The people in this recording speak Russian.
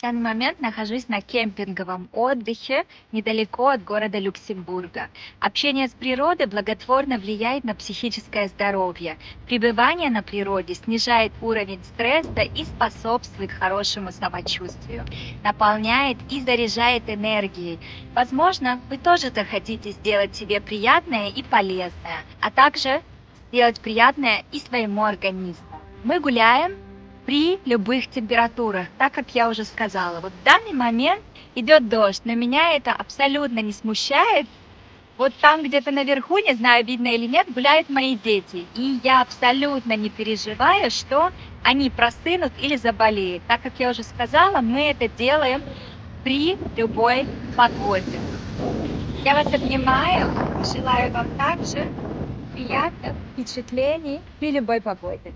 данный момент нахожусь на кемпинговом отдыхе недалеко от города Люксембурга. Общение с природой благотворно влияет на психическое здоровье. Пребывание на природе снижает уровень стресса и способствует хорошему самочувствию, наполняет и заряжает энергией. Возможно, вы тоже захотите сделать себе приятное и полезное, а также сделать приятное и своему организму. Мы гуляем при любых температурах, так как я уже сказала. Вот в данный момент идет дождь, но меня это абсолютно не смущает. Вот там где-то наверху, не знаю, видно или нет, гуляют мои дети. И я абсолютно не переживаю, что они простынут или заболеют. Так как я уже сказала, мы это делаем при любой погоде. Я вас обнимаю, желаю вам также приятных впечатлений при любой погоде.